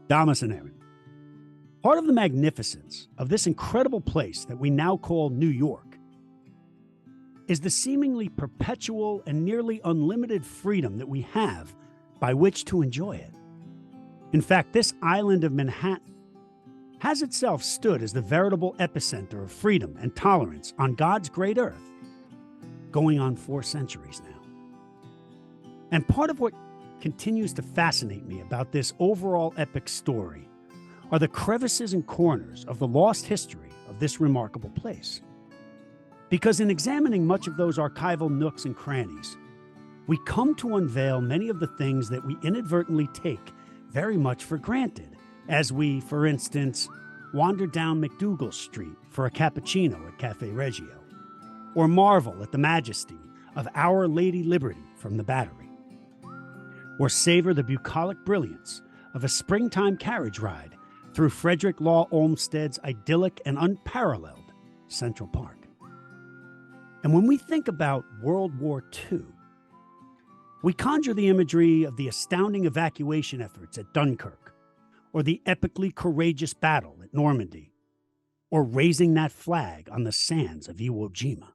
Damas and Aaron, part of the magnificence of this incredible place that we now call New York is the seemingly perpetual and nearly unlimited freedom that we have by which to enjoy it. In fact, this island of Manhattan has itself stood as the veritable epicenter of freedom and tolerance on God's great earth, going on 4 centuries now. And part of what continues to fascinate me about this overall epic story are the crevices and corners of the lost history of this remarkable place. Because in examining much of those archival nooks and crannies, we come to unveil many of the things that we inadvertently take very much for granted, as we, for instance, wander down McDougal Street for a cappuccino at Cafe Reggio, or marvel at the majesty of Our Lady Liberty from the Battery, or savor the bucolic brilliance of a springtime carriage ride through Frederick Law Olmsted's idyllic and unparalleled Central Park. And when we think about World War II, we conjure the imagery of the astounding evacuation efforts at Dunkirk, or the epically courageous battle at Normandy, or raising that flag on the sands of Iwo Jima.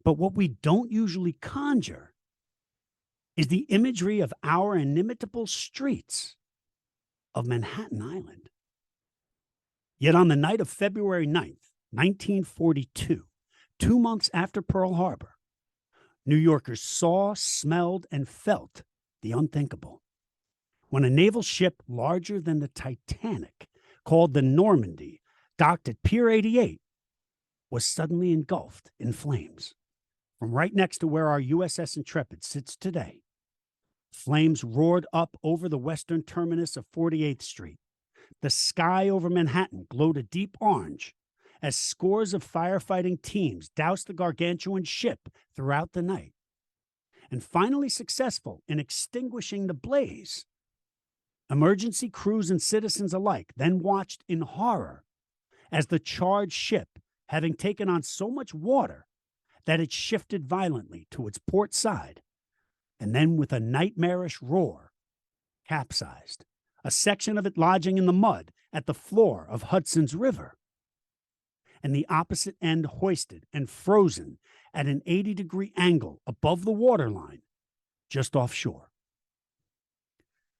But what we don't usually conjure is the imagery of our inimitable streets of Manhattan Island. Yet on the night of February 9th, 1942, 2 months after Pearl Harbor, New Yorkers saw, smelled, and felt the unthinkable when a naval ship larger than the Titanic, called the Normandy, docked at Pier 88, was suddenly engulfed in flames. From right next to where our USS Intrepid sits today, flames roared up over the western terminus of 48th Street. The sky over Manhattan glowed a deep orange as scores of firefighting teams doused the gargantuan ship throughout the night. And finally successful in extinguishing the blaze, emergency crews and citizens alike then watched in horror as the charged ship, having taken on so much water that it shifted violently to its port side, and then with a nightmarish roar, capsized, a section of it lodging in the mud at the floor of Hudson's River, and the opposite end hoisted and frozen at an 80-degree angle above the waterline, just offshore.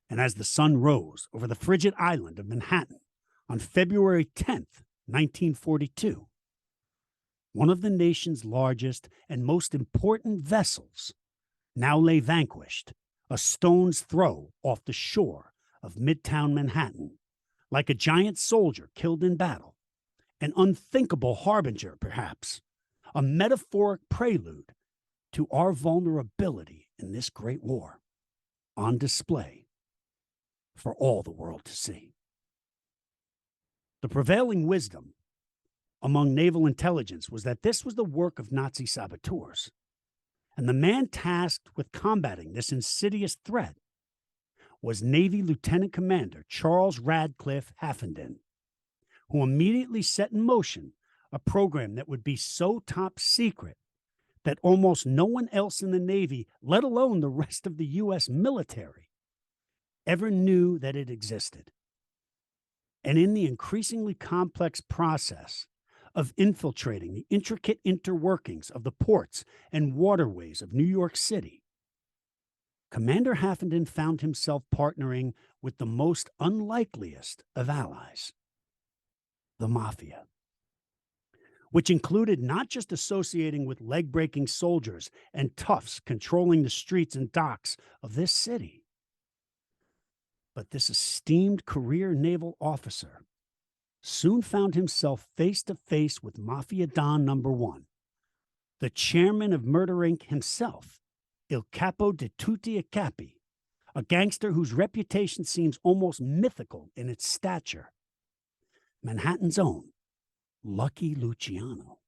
And as the sun rose over the frigid island of Manhattan on February 10th, 1942, one of the nation's largest and most important vessels now lay vanquished, a stone's throw off the shore of Midtown Manhattan, like a giant soldier killed in battle, an unthinkable harbinger, perhaps, a metaphoric prelude to our vulnerability in this great war, on display for all the world to see. The prevailing wisdom among naval intelligence was that this was the work of Nazi saboteurs, and the man tasked with combating this insidious threat was Navy Lieutenant Commander Charles Radcliffe Haffenden, who immediately set in motion a program that would be so top secret that almost no one else in the Navy, let alone the rest of the U.S. military, ever knew that it existed. And in the increasingly complex process of infiltrating the intricate interworkings of the ports and waterways of New York City, Commander Haffenden found himself partnering with the most unlikeliest of allies, the Mafia, which included not just associating with leg-breaking soldiers and toughs controlling the streets and docks of this city, but this esteemed career naval officer soon found himself face to face with Mafia Don number 1, the chairman of Murder Inc. himself, Il Capo di Tutti I Capi, a gangster whose reputation seems almost mythical in its stature, Manhattan's own Lucky Luciano.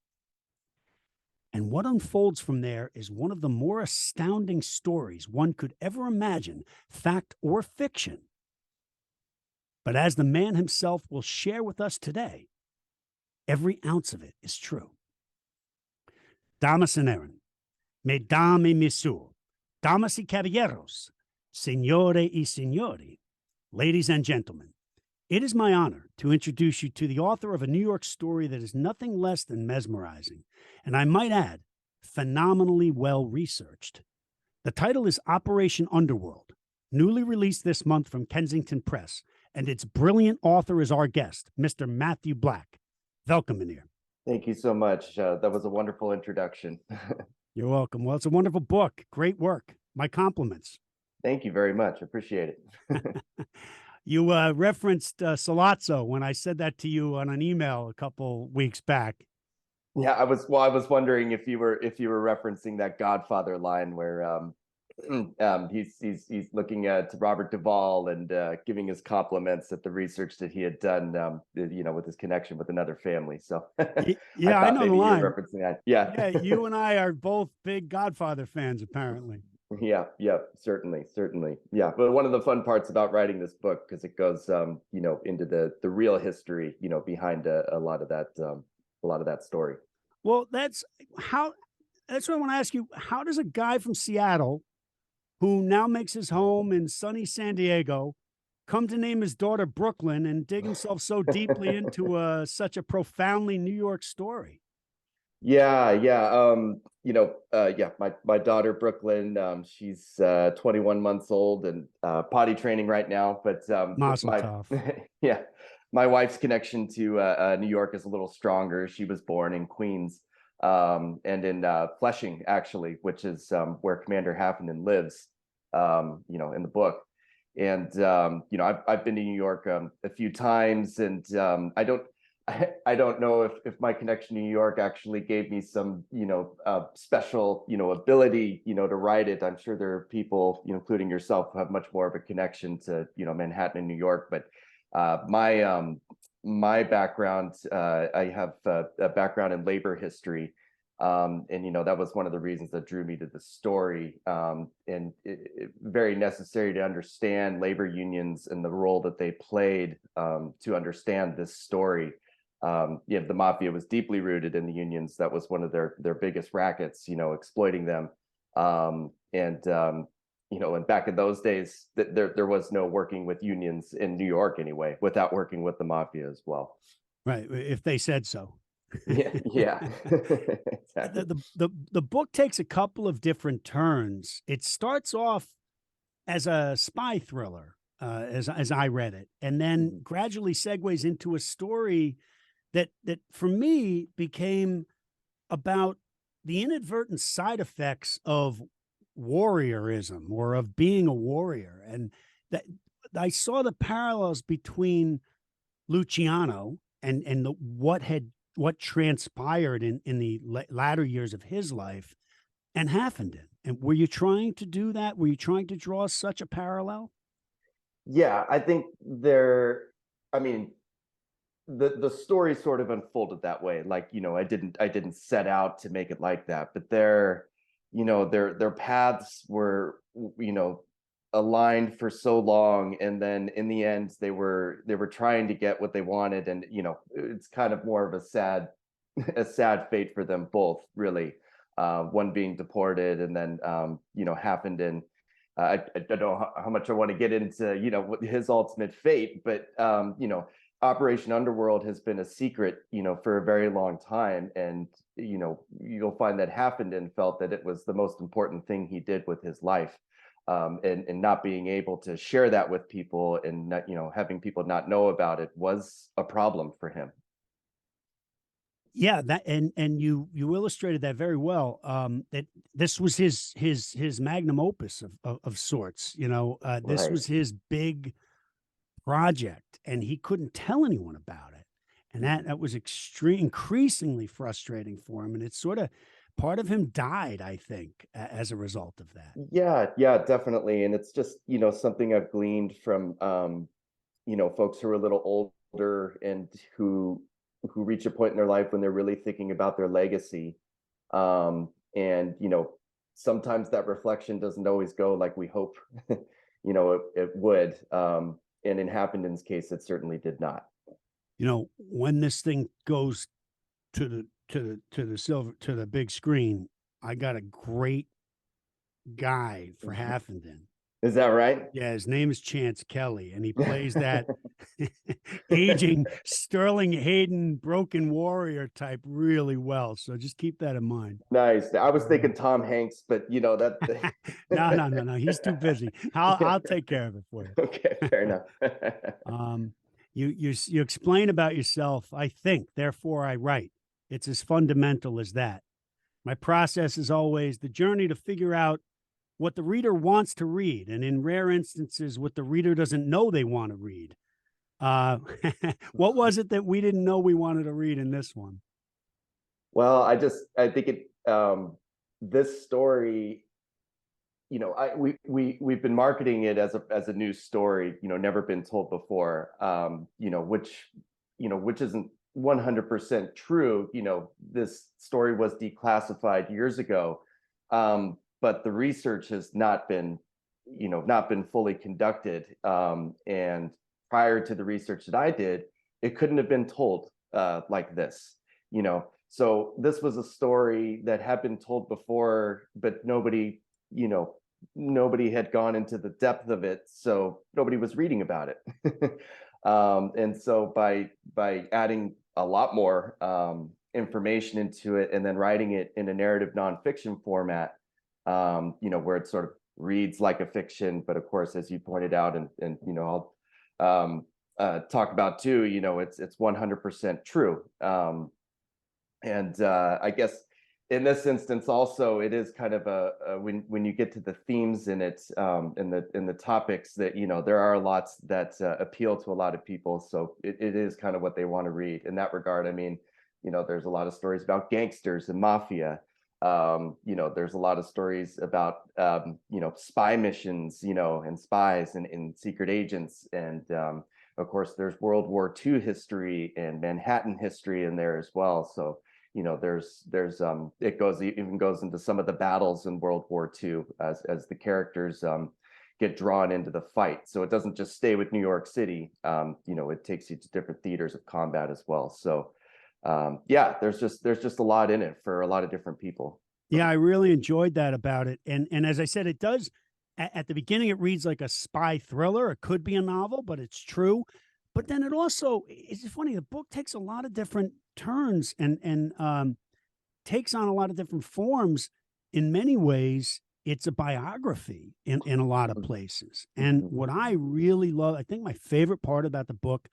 And what unfolds from there is one of the more astounding stories one could ever imagine, fact or fiction. But as the man himself will share with us today, every ounce of it is true. Damas and Aaron, mesdames et messieurs, damas y caballeros, signore y signori, Ladies and gentlemen, it is my honor to introduce you to the author of a New York story that is nothing less than mesmerizing, and I might add, phenomenally well researched. The title is Operation Underworld, newly released this month from Kensington Press, and its brilliant author is our guest, Mr. Matthew Black. Welcome, meneer. Thank you so much. That was a wonderful introduction. You're welcome. Well, it's a wonderful book. Great work. My compliments. Thank you very much. Appreciate it. You referenced Salazzo when I said that to you on an email a couple weeks back. Yeah, I was wondering if you were referencing that Godfather line where he's looking at Robert Duvall and giving his compliments at the research that he had done, with his connection with another family. So yeah, I know the line. You were referencing that. Yeah, you and I are both big Godfather fans, apparently. Yeah, certainly. Yeah, but one of the fun parts about writing this book, because it goes, into the real history, behind a lot of that story. Well, that's what I want to ask you. How does a guy from Seattle, who now makes his home in sunny San Diego, come to name his daughter Brooklyn and dig himself so deeply into such a profoundly New York story? Yeah. My daughter Brooklyn, she's 21 months old and potty training right now. But my wife's connection to New York is a little stronger. She was born in Queens, and in Flushing, actually, which is where Commander Halfenden lives. In the book. And I've been to New York a few times, and I don't know if my connection to New York actually gave me some, special, ability, to write it. I'm sure there are people, including yourself, who have much more of a connection to, Manhattan and New York. But my background, I have a background in labor history. And that was one of the reasons that drew me to the story, and very necessary to understand labor unions and the role that they played to understand this story. The Mafia was deeply rooted in the unions. That was one of their biggest rackets, exploiting them. And back in those days, there was no working with unions in New York anyway, without working with the Mafia as well. Right, if they said so. Yeah. Exactly. The book takes a couple of different turns. It starts off as a spy thriller, as I read it, and then gradually segues into a story that for me became about the inadvertent side effects of warriorism, or of being a warrior. And that I saw the parallels between Luciano and what transpired in the latter years of his life, and Halfenden. And were you trying to do that? Were you trying to draw such a parallel? Yeah, I think the story sort of unfolded that way. Like, I didn't set out to make it like that, but their paths were, aligned for so long, and then in the end they were trying to get what they wanted, and it's kind of more of a sad a sad fate for them both, really. One being deported, and then Halfenden. I don't know how much I want to get into what his ultimate fate, but Operation Underworld has been a secret, for a very long time. And, you'll find that Halfenden felt that it was the most important thing he did with his life. And not being able to share that with people, and not, having people not know about it, was a problem for him. Yeah, that and you illustrated that very well. That this was his magnum opus of sorts. This Right. was his big project, and he couldn't tell anyone about it, and that was increasingly frustrating for him. And it's sort of part of him died, I think, as a result of that. Yeah, definitely. And it's just, something I've gleaned from, folks who are a little older, and who reach a point in their life when they're really thinking about their legacy. And, sometimes that reflection doesn't always go like we hope, it would. And in Happenden's case, it certainly did not. When this thing goes to to the big screen, I got a great guide for Halfenden. Is that right? Yeah, his name is Chance Kelly, and he plays that aging Sterling Hayden broken warrior type really well. So just keep that in mind. Nice. I was thinking Tom Hanks, but you know that. No. He's too busy. I'll take care of it for Okay, you. fair enough. um, you explain about yourself. I think, therefore I write. It's as fundamental as that. My process is always the journey to figure out what the reader wants to read, and in rare instances, what the reader doesn't know they want to read. Uh, what was it that we didn't know we wanted to read in this one? Well, I think this story, you know, we've been marketing it as a new story, you know, never been told before, which isn't 100% true. You know, this story was declassified years ago, but the research has not been fully conducted. And prior to the research that I did, it couldn't have been told like this, you know. So this was a story that had been told before, but nobody had gone into the depth of it, so nobody was reading about it. And so by adding a lot more information into it, and then writing it in a narrative nonfiction format, where it sort of reads like a fiction, but of course, as you pointed out, and I'll talk about too, it's 100% true. And I guess in this instance also, it is kind of when you get to the themes in it, in the topics, that there are lots that appeal to a lot of people, so it is kind of what they want to read in that regard. I mean, there's a lot of stories about gangsters and mafia. There's a lot of stories about spy missions, and spies and secret agents, and of course there's World War II history and Manhattan history in there as well. So there's it even goes into some of the battles in World War II as the characters get drawn into the fight. So it doesn't just stay with New York City. It takes you to different theaters of combat as well. So yeah, there's just a lot in it for a lot of different people. Yeah, I really enjoyed that about it. And as I said, it does at the beginning it reads like a spy thriller. It could be a novel, but it's true. But then it also, it's just funny, the book takes a lot of different turns and takes on a lot of different forms. In many ways, it's a biography in a lot of places. And what I really love, I think my favorite part about the book,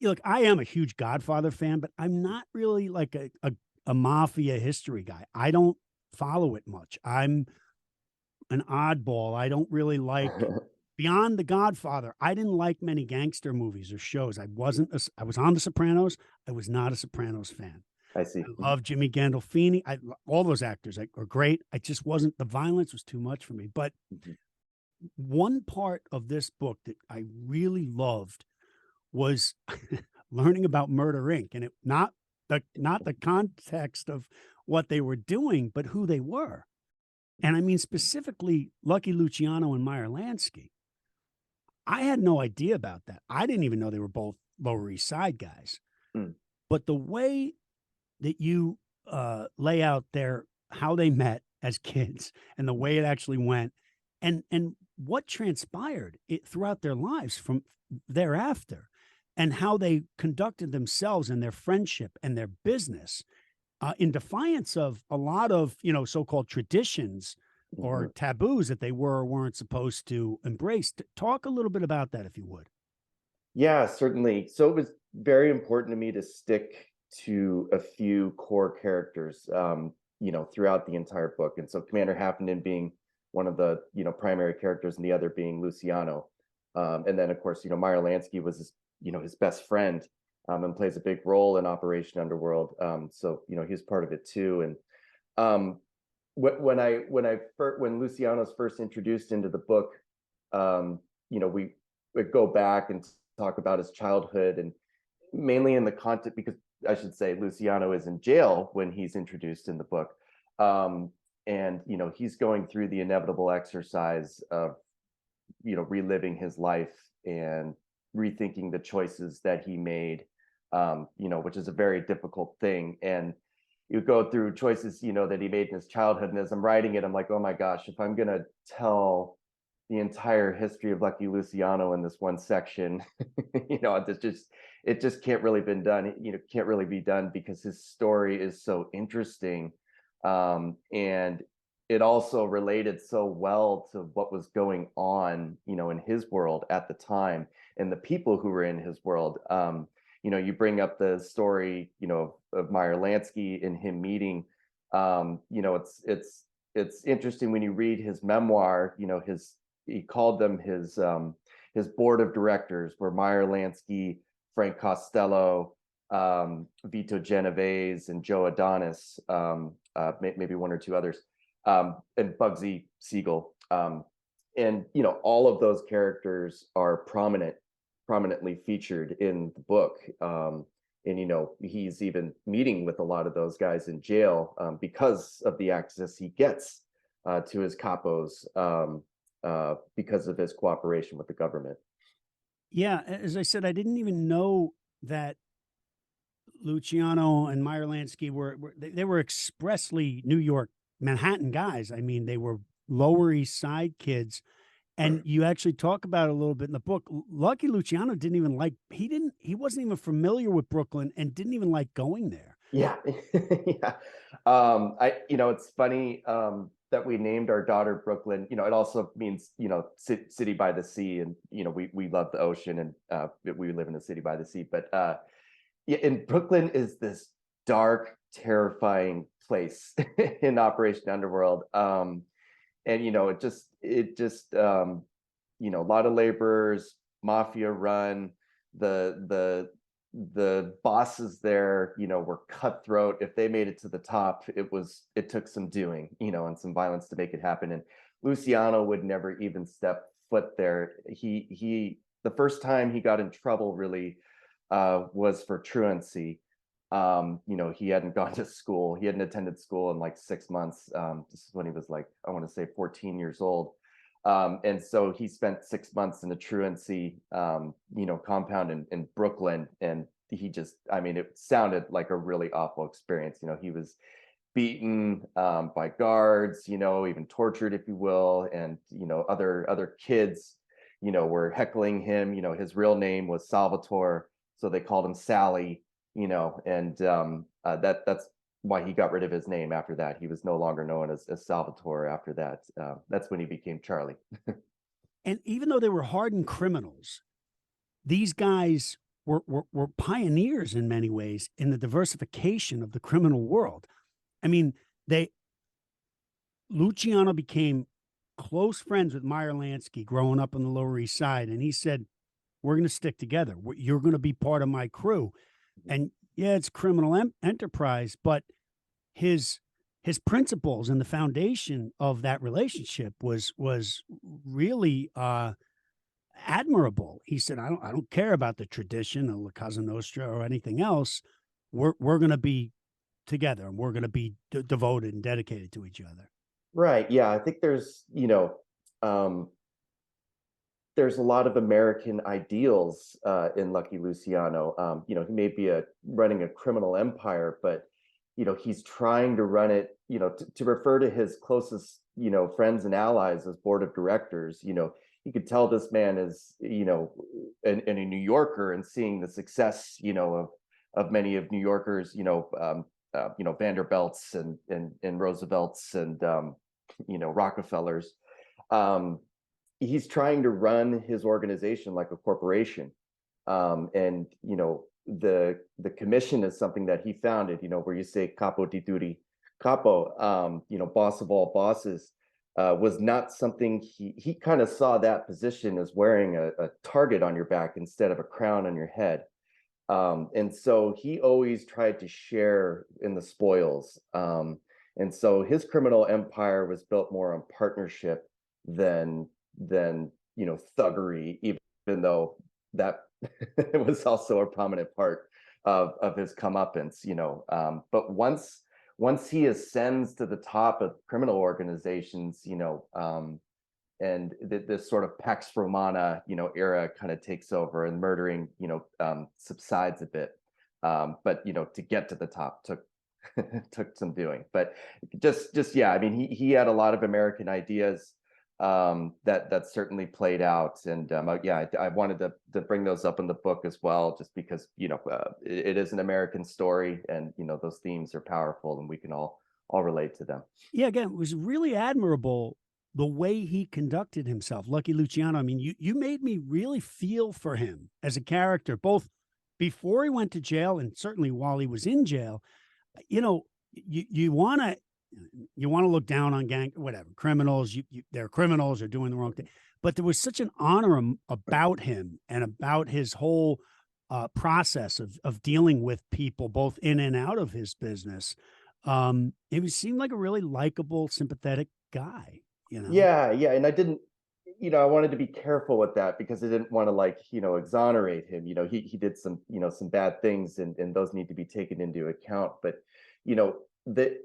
look, I am a huge Godfather fan, but I'm not really like a mafia history guy. I don't follow it much. I'm an oddball. I don't really like beyond The Godfather. I didn't like many gangster movies or shows. I was on The Sopranos. I was not a Sopranos fan. I see. I love Jimmy Gandolfini. All those actors are great. I just wasn't, the violence was too much for me. But one part of this book that I really loved was learning about Murder Inc. And it not the context of what they were doing, but who they were. And I mean specifically Lucky Luciano and Meyer Lansky. I had no idea about that. I didn't even know they were both Lower East Side guys. Mm. But the way that you lay out how they met as kids and the way it actually went, and what transpired throughout their lives from thereafter, and how they conducted themselves and their friendship and their business in defiance of a lot of so-called traditions or taboos that they were or weren't supposed to embrace. Talk a little bit about that, if you would. Yeah, certainly. So it was very important to me to stick to a few core characters, throughout the entire book. And so Commander Halfenden being one of the, primary characters, and the other being Luciano. And then, of course, Meyer Lansky was his best friend, and plays a big role in Operation Underworld. So, he's part of it too. And when Luciano's first introduced into the book, we would go back and talk about his childhood, and mainly in the context, because I should say Luciano is in jail when he's introduced in the book. And he's going through the inevitable exercise of reliving his life and rethinking the choices that he made, which is a very difficult thing. And you go through choices that he made in his childhood, and as I'm writing it, I'm like, oh my gosh, if I'm gonna tell the entire history of Lucky Luciano in this one section. It just can't really been done. Can't really be done because his story is so interesting, and it also related so well to what was going on, in his world at the time and the people who were in his world. You bring up the story, of Meyer Lansky and him meeting. It's interesting when you read his memoir. He called them his board of directors, were Meyer Lansky, Frank Costello, Vito Genovese, and Joe Adonis, maybe one or two others, and Bugsy Siegel. And all of those characters are prominently featured in the book. And he's even meeting with a lot of those guys in jail, because of the access he gets to his capos, because of his cooperation with the government. Yeah, as I said, I didn't even know that Luciano and Meyer Lansky they were expressly New York, Manhattan guys. I mean, they were Lower East Side kids. And you actually talk about it a little bit in the book. Lucky Luciano didn't even like, he wasn't even familiar with Brooklyn and didn't even like going there. Yeah. Yeah. It's funny, that we named our daughter Brooklyn. It also means, city by the sea. And, we love the ocean, and we live in a city by the sea. But yeah, and Brooklyn is this dark, terrifying place in Operation Underworld. And a lot of laborers, mafia run. The bosses there, were cutthroat. If they made it to the top, it took some doing, and some violence to make it happen. And Luciano would never even step foot there. The first time he got in trouble really was for truancy. He hadn't gone to school. He hadn't attended school in like 6 months. This is when he was like, I want to say 14 years old. And so he spent 6 months in the truancy, compound in Brooklyn. And it sounded like a really awful experience. He was beaten, by guards, even tortured, if you will. And, other kids, were heckling him. His real name was Salvatore, so they called him Sally. And that's why he got rid of his name after that. He was no longer known as Salvatore after that. That's when he became Charlie. And even though they were hardened criminals, these guys were pioneers in many ways in the diversification of the criminal world. I mean, Luciano became close friends with Meyer Lansky growing up on the Lower East Side, and he said, "We're going to stick together. You're going to be part of my crew." And yeah, it's criminal enterprise, but his principles and the foundation of that relationship was really admirable. He said, I don't care about the tradition of La Casa Nostra or anything else. We're going to be together, and we're going to be devoted and dedicated to each other." Right. Yeah. I think there's a lot of American ideals in Lucky Luciano. He may be running a criminal empire, but he's trying to run it. To refer to his closest friends and allies as board of directors. You could tell this man is a New Yorker, and seeing the success of many of New Yorkers. Vanderbilts and Roosevelts and Rockefellers. He's trying to run his organization like a corporation. And the commission is something that he founded, where you say capo di tutti capo, boss of all bosses, was not something he kind of saw that position as wearing a target on your back instead of a crown on your head. And so he always tried to share in the spoils. And so his criminal empire was built more on partnership than thuggery, even though that was also a prominent part of his comeuppance. But once he ascends to the top of criminal organizations, and this sort of Pax Romana, era kind of takes over, and murdering, subsides a bit. But to get to the top took some doing. But just yeah, he had a lot of American ideas. that certainly played out. And yeah, I wanted to bring those up in the book as well, just because it is an American story, and those themes are powerful, and we can all relate to them. Yeah, again, it was really admirable the way he conducted himself. Lucky Luciano. I mean, you made me really feel for him as a character, both before he went to jail and certainly while he was in jail. You know, you want to look down on gang whatever criminals. They're criminals, are doing the wrong thing. But there was such an honor about him and about his whole process of dealing with people both in and out of his business. Seemed like a really likable, sympathetic guy, you know? Yeah, and I didn't, I wanted to be careful with that because I didn't want to exonerate him. He did some bad things, and those need to be taken into account. But that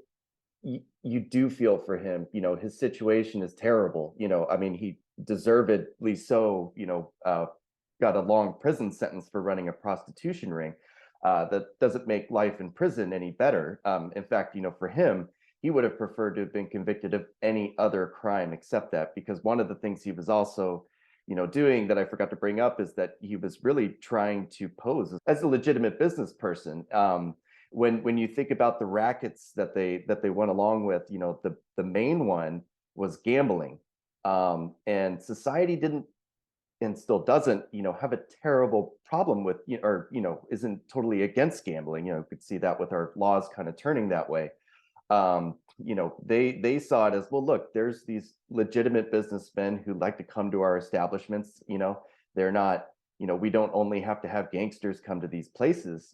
you do feel for him. His situation is terrible. I mean, he deservedly so, got a long prison sentence for running a prostitution ring. That doesn't make life in prison any better. In fact, for him, he would have preferred to have been convicted of any other crime except that, because one of the things he was also, doing that I forgot to bring up is that he was really trying to pose as a legitimate business person. When you think about the rackets that they went along with, the main one was gambling, and society didn't and still doesn't, have a terrible problem with, or isn't totally against gambling. You could see that with our laws kind of turning that way. They saw it as, well, look, there's these legitimate businessmen who like to come to our establishments. They're not, we don't only have to have gangsters come to these places.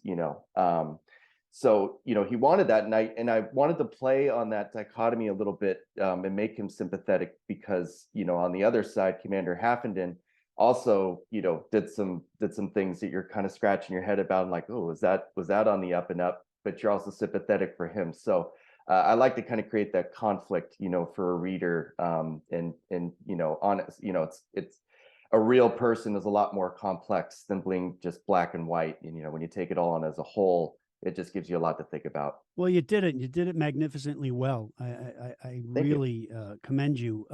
So he wanted that, and I wanted to play on that dichotomy a little bit, and make him sympathetic, because on the other side, Commander Haffenden also did some things that you're kind of scratching your head about, and like, oh, was that on the up and up, but you're also sympathetic for him. So I like to kind of create that conflict, for a reader, and honest, it's a real person is a lot more complex than being just black and white. And when you take it all on as a whole, it just gives you a lot to think about. Well, you did it. And you did it magnificently well. I Thank you. really commend you.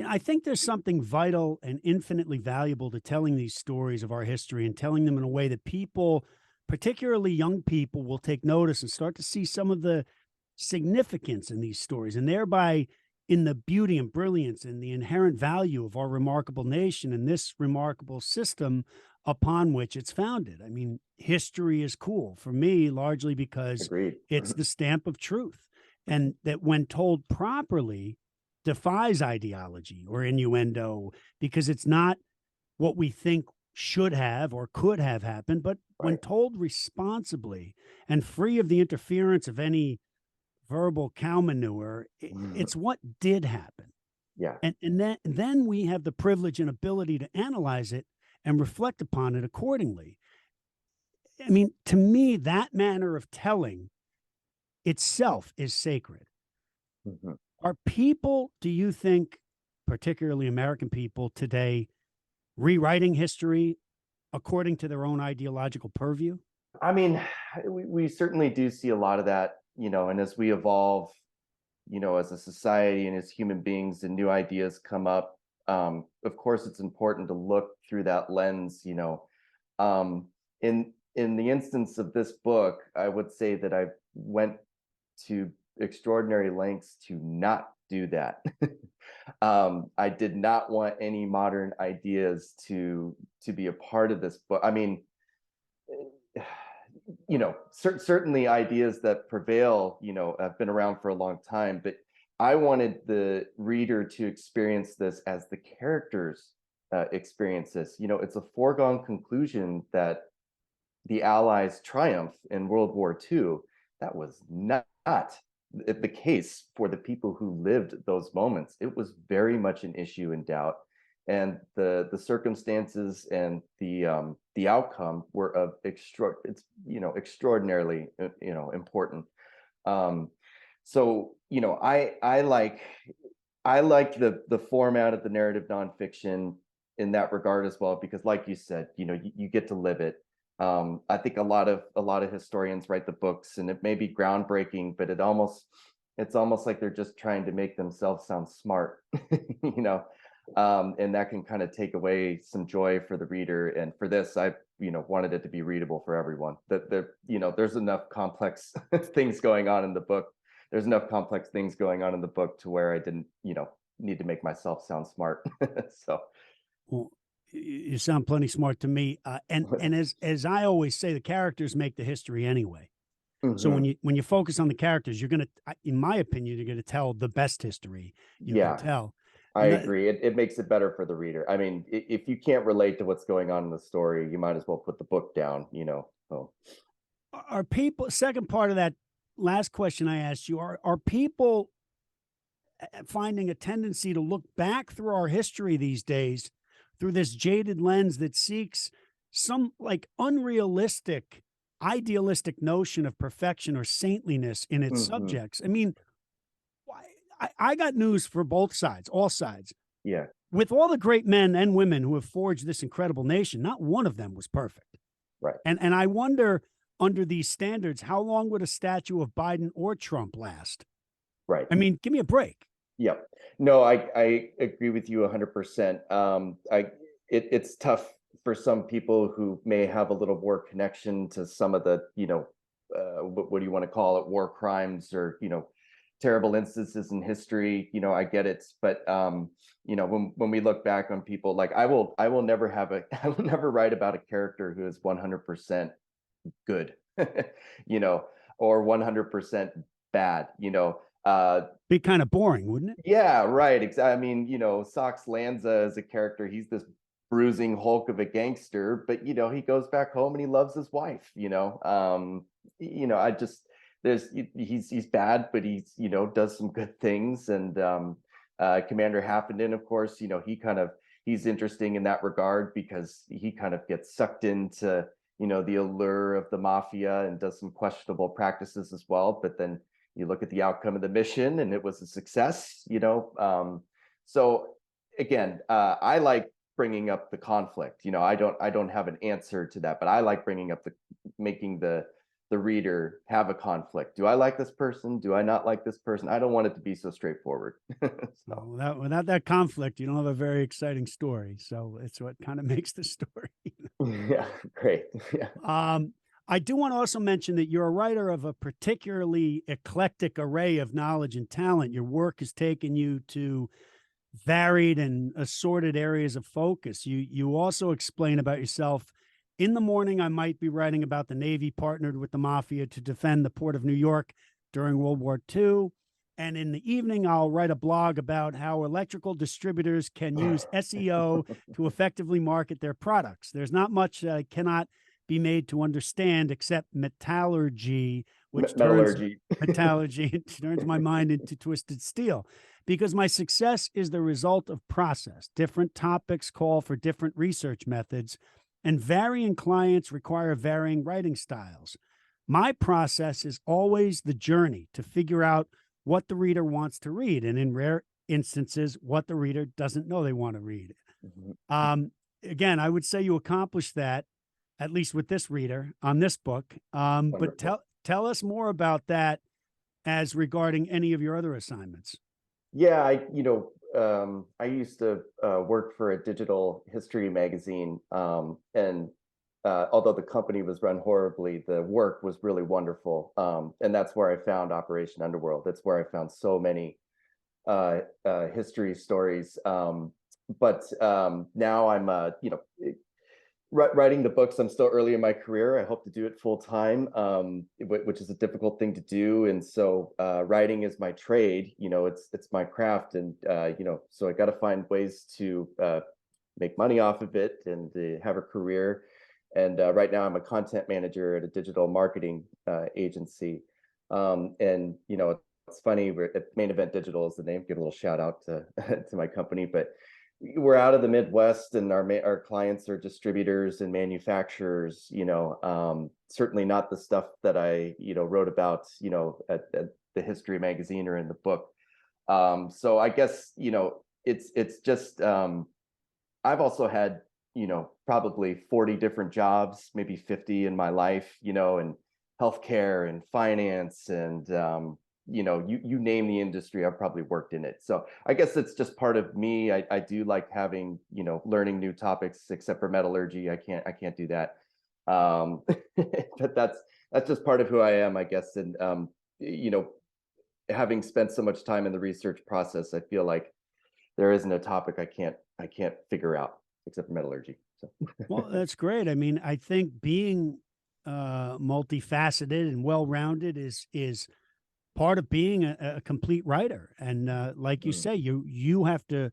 I think there's something vital and infinitely valuable to telling these stories of our history and telling them in a way that people, particularly young people, will take notice and start to see some of the significance in these stories, and thereby in the beauty and brilliance and the inherent value of our remarkable nation and this remarkable system upon which it's founded. I mean, history is cool for me, largely because Agreed. it's the stamp of truth, and that when told properly, defies ideology or innuendo, because it's not what we think should have or could have happened, but when Right. told responsibly and free of the interference of any verbal cow manure, it's what did happen. Yeah. And then we have the privilege and ability to analyze it and reflect upon it accordingly. I mean, to me, that manner of telling itself is sacred. Mhm. Are people, do you think, particularly American people today, rewriting history according to their own ideological purview? I mean, we certainly do see a lot of that, and as we evolve, as a society and as human beings, and new ideas come up, of course, it's important to look through that lens. Um, in the instance of this book, I would say that I went to extraordinary lengths to not do that. I did not want any modern ideas to be a part of this book. I mean, certainly ideas that prevail, have been around for a long time, but I wanted the reader to experience this as the characters experience this. It's a foregone conclusion that the Allies' triumph in World War II, that was not the case for the people who lived those moments. It was very much an issue in doubt, and the circumstances and the outcome were of extraordinarily important. Um, so I like the format of the narrative nonfiction in that regard as well, because like you said, you get to live it. I think a lot of historians write the books, and it may be groundbreaking, but it almost It's almost like they're just trying to make themselves sound smart, you know, and that can kind of take away some joy for the reader. And for this, I, wanted it to be readable for everyone. There's enough complex things going on in the book. There's enough complex things going on in the book to where I didn't, need to make myself sound smart. So, Well, you sound plenty smart to me. And as I always say, the characters make the history anyway. So mhm. when you focus on the characters, you're gonna, in my opinion, you're gonna tell the best history you can Yeah, tell. I And that, agree. It makes it better for the reader. I mean, if you can't relate to what's going on in the story, you might as well put the book down, So, are people, second part of that last question I asked you, are people finding a tendency to look back through our history these days through this jaded lens that seeks some like unrealistic, idealistic notion of perfection or saintliness in its mhm, subjects? I mean, I got news for both sides, all sides. yeah, With all the great men and women who have forged this incredible nation, not one of them was perfect. right, And I wonder, under these standards, how long would a statue of Biden or Trump last? right. I mean, give me a break. Yep. No, I agree with you 100%. It's tough for some people who may have a little more connection to some of the, what do you want to call it, war crimes or, terrible instances in history. I get it, but when we look back on people, like I will never have a I will never write about a character who is 100% good, you know, or 100% bad, Be kind of boring, wouldn't it? yeah, right. Exactly. I mean, Sox Lanza as a character, he's this bruising hulk of a gangster, but he goes back home and he loves his wife. I just he's bad, but does some good things. And Commander Halfenden, of course, he's interesting in that regard because he kind of gets sucked into the allure of the mafia and does some questionable practices as well. But then you look at the outcome of the mission and it was a success. So again, I like bringing up the conflict. I don't have an answer to that, but I like bringing up making the reader have a conflict. Do I like this person? Do I not like this person? I don't want it to be so straightforward. So Without that conflict, you don't have a very exciting story. So it's what kind of makes the story. yeah, great. Yeah. um, I do want to also mention that you're a writer of a particularly eclectic array of knowledge and talent. Your work has taken you to varied and assorted areas of focus. You also explain about yourself. In the morning, I might be writing about the Navy partnered with the Mafia to defend the port of New York during World War II. And in the evening, I'll write a blog about how electrical distributors can use SEO to effectively market their products. There's not much that I cannot be made to understand except metallurgy, which turns Metallurgy. metallurgy turns my mind into twisted steel, because my success is the result of process. Different topics call for different research methods, and varying clients require varying writing styles. My process is always the journey to figure out what the reader wants to read, and in rare instances, what the reader doesn't know they want to read. Mhm. Um, Again, I would say you accomplished that, at least with this reader on this book. But Wonderful. tell us more about that as regarding any of your other assignments. Yeah, I used to work for a digital history magazine, and although the company was run horribly, the work was really wonderful, and that's where I found Operation Underworld. That's where I found so many history stories. But now I'm, writing the books. I'm still early in my career. I hope to do it full time, which is a difficult thing to do. And so writing is my trade. It's my craft, and so I got to find ways to make money off of it and have a career. And right now, I'm a content manager at a digital marketing agency. And it's funny. We're at Main Event Digital is the name. Give a little shout out to to my company, but we're out of the Midwest, and our clients are distributors and manufacturers. Certainly not the stuff that I wrote about at the history magazine or in the book. So I guess it's just I've also had probably 40 different jobs, maybe 50 in my life. In healthcare and finance and you name the industry, I've probably worked in it. So I guess it's just part of me. I do like having, learning new topics, except for metallurgy. I can't do that. But that's just part of who I am, I guess. And you know, having spent so much time in the research process, I feel like there isn't a topic I can't figure out except for metallurgy. So Well, that's great. I mean, I think being multifaceted and well-rounded is part of being a complete writer. And like you mm, say, you have to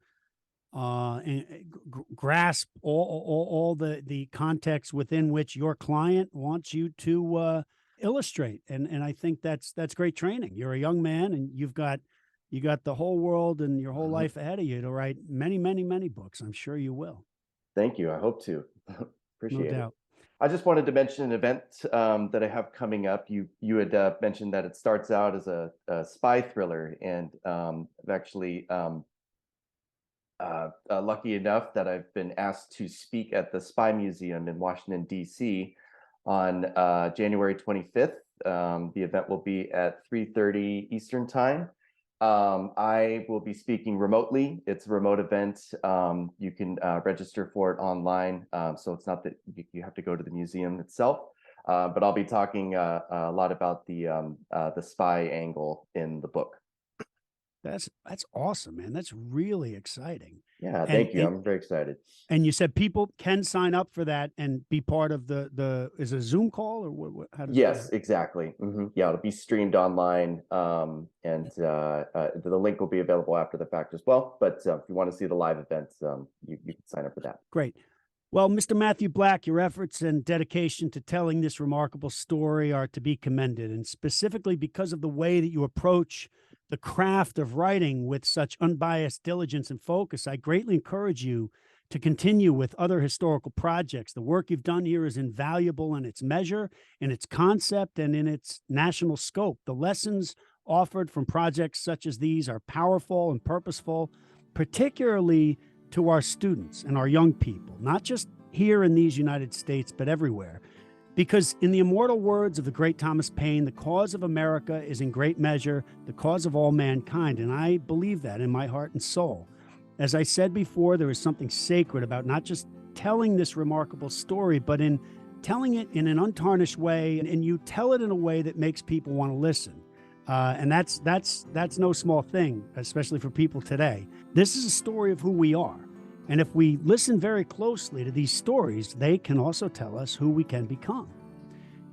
grasp all the context within which your client wants you to illustrate. And I think that's great training. You're a young man, and you got the whole world and your whole mhm. life ahead of you to write many, many, many books. I'm sure you will. Thank you. I hope to. No Appreciate it. doubt. I just wanted to mention an event that I have coming up. You had mentioned that it starts out as a spy thriller, and I've actually lucky enough that I've been asked to speak at the Spy Museum in Washington, D.C. on January 25th. The event will be at 3:30 Eastern Time. I will be speaking remotely. It's a remote event. You can register for it online, so it's not that you have to go to the museum itself. But I'll be talking a lot about the spy angle in the book. That's awesome, man. That's really exciting. Yeah, And thank you. and I'm very excited. and you said people can sign up for that and be part of the is it a Zoom call, or how does Yes, exactly. Yeah, it'll be streamed online, and the link will be available after the fact as well. But if you want to see the live events, you can sign up for that. Great. Well, Mr. Matthew Black, your efforts and dedication to telling this remarkable story are to be commended, and specifically because of the way that you approach the craft of writing with such unbiased diligence and focus. I greatly encourage you to continue with other historical projects. The work you've done here is invaluable in its measure, in its concept, and in its national scope. The lessons offered from projects such as these are powerful and purposeful, particularly to our students and our young people, not just here in these United States, but everywhere. Because, in the immortal words of the great Thomas Paine, the cause of America is in great measure the cause of all mankind. And I believe that in my heart and soul. As I said before, there is something sacred about not just telling this remarkable story, but in telling it in an untarnished way. And you tell it in a way that makes people want to listen. And that's no small thing, especially for people today. This is a story of who we are. And if we listen very closely to these stories, they can also tell us who we can become.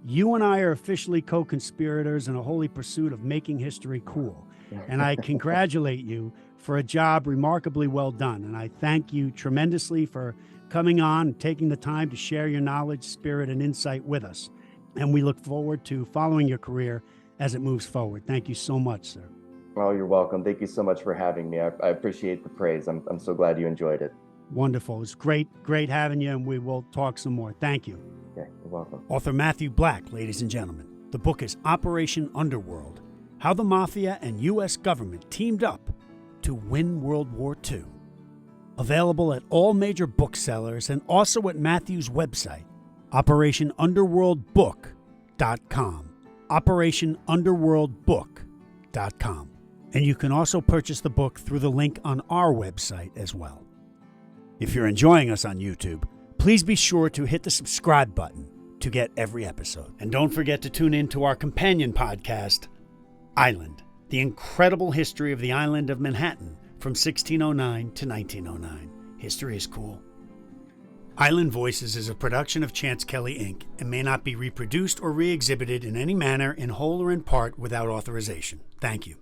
You and I are officially co-conspirators in a holy pursuit of making history cool. And I congratulate you for a job remarkably well done. And I thank you tremendously for coming on and taking the time to share your knowledge, spirit, and insight with us. And we look forward to following your career as it moves forward. Thank you so much, sir. Well, you're welcome. Thank you so much for having me. I appreciate the praise. I'm so glad you enjoyed it. Wonderful. It's great having you, and we will talk some more. Thank you. Okay, you're welcome. Author Matthew Black, ladies and gentlemen. The book is Operation Underworld: How the Mafia and U.S. Government Teamed Up to Win World War II. Available at all major booksellers and also at Matthew's website, OperationUnderworldBook.com. OperationUnderworldBook.com. And you can also purchase the book through the link on our website as well. If you're enjoying us on YouTube, please be sure to hit the subscribe button to get every episode. And don't forget to tune in to our companion podcast, Island, the incredible history of the island of Manhattan from 1609 to 1909. History is cool. Island Voices is a production of Chance Kelly, Inc. and may not be reproduced or re-exhibited in any manner in whole or in part without authorization. Thank you.